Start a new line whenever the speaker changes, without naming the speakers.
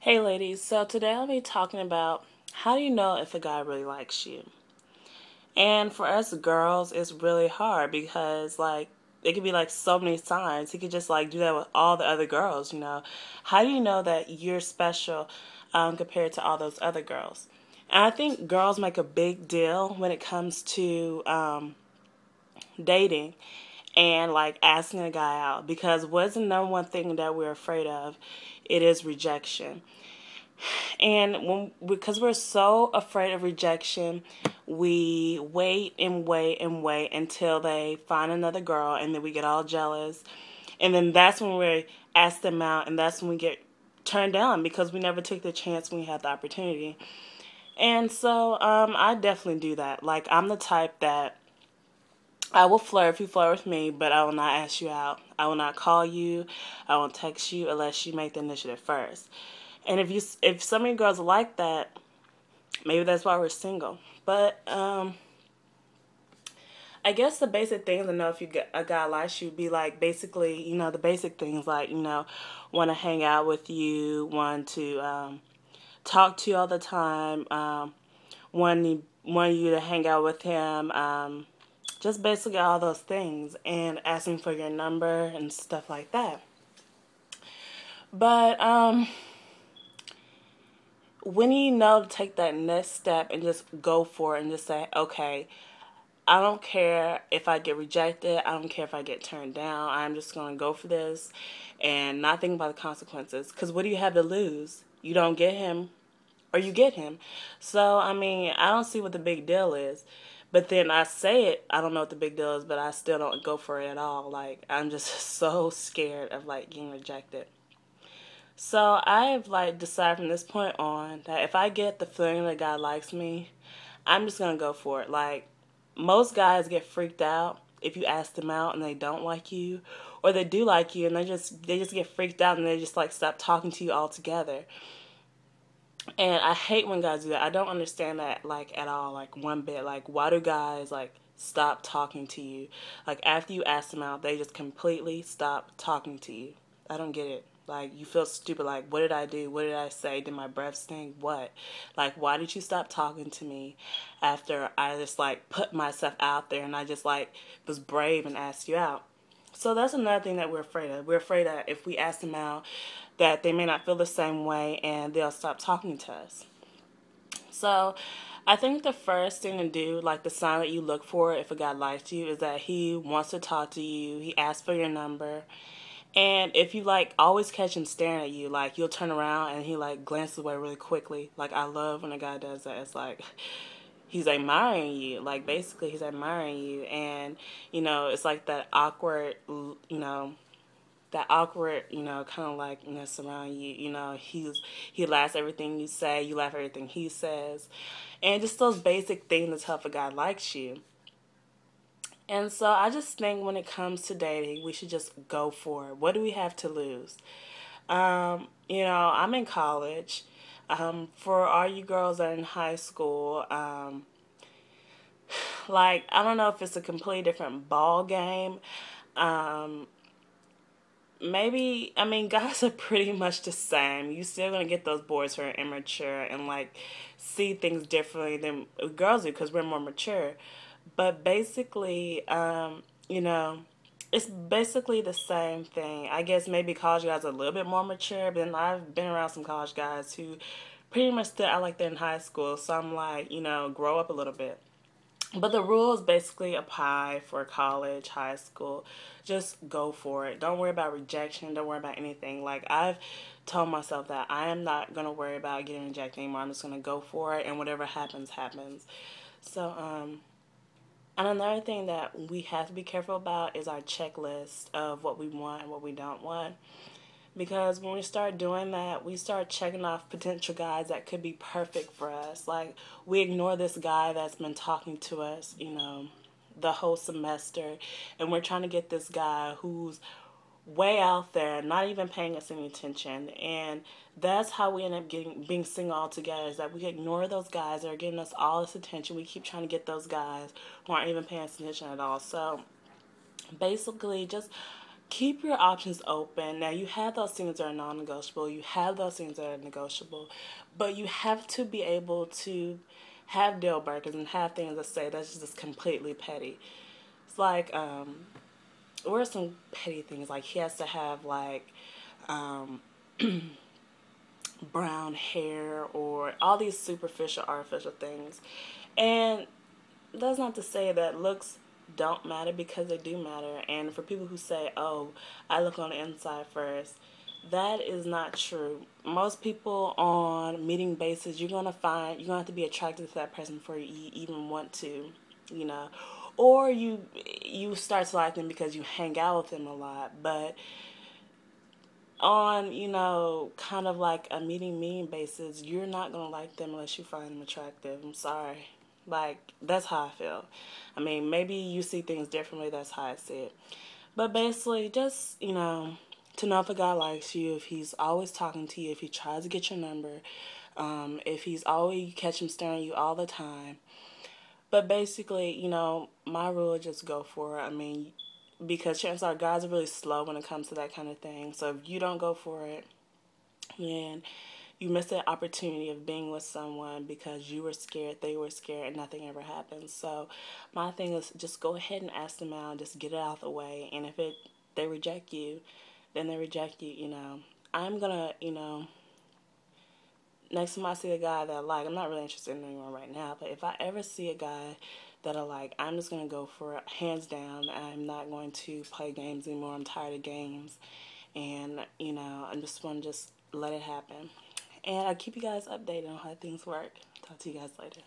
Hey ladies, so today I'll be talking about how do you know if a guy really likes you? And for us girls, it's really hard because it could be like so many signs. He could just like do that with all the other girls. How do you know that you're special compared to all those other girls? And I think girls make a big deal when it comes to dating and like asking a guy out because what's the number one thing that we're afraid of? It is rejection. And because we're so afraid of rejection, we wait and wait and wait until they find another girl, and then we get all jealous. And then that's when we ask them out, and that's when we get turned down because we never took the chance when we had the opportunity. And so I definitely do that. Like, I'm the type that I will flirt if you flirt with me, but I will not ask you out. I will not call you. I won't text you unless you make the initiative first. And if some of you girls are like that, maybe that's why we're single. But I guess the basic things to know if you get a guy likes you be like basically, the basic things like, want to hang out with you, want to talk to you all the time, want you to hang out with him, just basically all those things, and asking for your number and stuff like that. But when you know to take that next step and just go for it and just say, okay, I don't care if I get rejected. I don't care if I get turned down. I'm just going to go for this and not think about the consequences. Because what do you have to lose? You don't get him or you get him. So, I mean, I don't see what the big deal is. But then I say it, I don't know what the big deal is, but I still don't go for it at all. Like, I'm just so scared of, like, getting rejected. So I've like decided from this point on that if I get the feeling that God likes me, I'm just gonna go for it. Like most guys get freaked out if you ask them out and they don't like you, or they do like you and they just get freaked out and they just like stop talking to you altogether. And I hate when guys do that. I don't understand that like at all, like one bit. Like why do guys like stop talking to you? Like after you ask them out, they just completely stop talking to you. I don't get it. Like you feel stupid. Like what did I do? What did I say? Did my breath stink? What? Like why did you stop talking to me after I just like put myself out there and I just like was brave and asked you out? So that's another thing that we're afraid of. We're afraid that if we ask them out, that they may not feel the same way and they'll stop talking to us. So I think the first thing to do, like the sign that you look for if a guy likes you, is that he wants to talk to you, he asks for your number. And if you like always catch him staring at you, like you'll turn around and he like glances away really quickly. Like I love when a guy does that. It's like he's admiring you. Like basically he's admiring you, and it's like that awkward, kind of likeness around you. He laughs everything you say, you laugh everything he says, and just those basic things that tell if a guy likes you. And so I just think when it comes to dating, we should just go for it. What do we have to lose? I'm in college. For all you girls that are in high school, like I don't know if it's a completely different ball game. Um, Maybe, I mean, guys are pretty much the same. You still gonna get those boys who are immature and like see things differently than girls do because we're more mature. But basically, it's basically the same thing. I guess maybe college guys are a little bit more mature, but then I've been around some college guys who pretty much still act like they're in high school. So I'm like, grow up a little bit. But the rules basically apply for college, high school. Just go for it. Don't worry about rejection. Don't worry about anything. Like, I've told myself that I am not going to worry about getting rejected anymore. I'm just going to go for it, and whatever happens, happens. So, and another thing that we have to be careful about is our checklist of what we want and what we don't want. Because when we start doing that, we start checking off potential guys that could be perfect for us. Like, we ignore this guy that's been talking to us, the whole semester, and we're trying to get this guy who's way out there, not even paying us any attention. And that's how we end up being single altogether, is that we ignore those guys that are giving us all this attention. We keep trying to get those guys who aren't even paying us attention at all. So basically, just keep your options open. Now, you have those things that are non-negotiable. You have those things that are negotiable. But you have to be able to have deal breakers and have things that say that's just completely petty. It's like, what are some petty things? Like, he has to have, like, um, brown hair or all these superficial, artificial things. And that's not to say that looks don't matter, because they do matter. And for people who say, oh, I look on the inside first, that is not true. Most people on meeting basis, you're going to have to be attracted to that person before you even want to, you know. Or you start to like them because you hang out with them a lot. But on, kind of like a meeting basis, you're not going to like them unless you find them attractive. I'm sorry. Like, that's how I feel. I mean, maybe you see things differently. That's how I see it. But basically, just, to know if a guy likes you, if he's always talking to you, if he tries to get your number, if he's always, you catch him staring at you all the time. But basically, my rule is just go for it. I mean, because chances are guys are really slow when it comes to that kind of thing. So if you don't go for it, then you miss the opportunity of being with someone because you were scared, they were scared, and nothing ever happens. So my thing is just go ahead and ask them out, just get it out of the way. And if they reject you, then they reject you. I'm gonna, next time I see a guy that I like, I'm not really interested in anyone right now, but if I ever see a guy that I like, I'm just going to go for it, hands down. I'm not going to play games anymore. I'm tired of games. And, I just want to just let it happen. And I'll keep you guys updated on how things work. Talk to you guys later.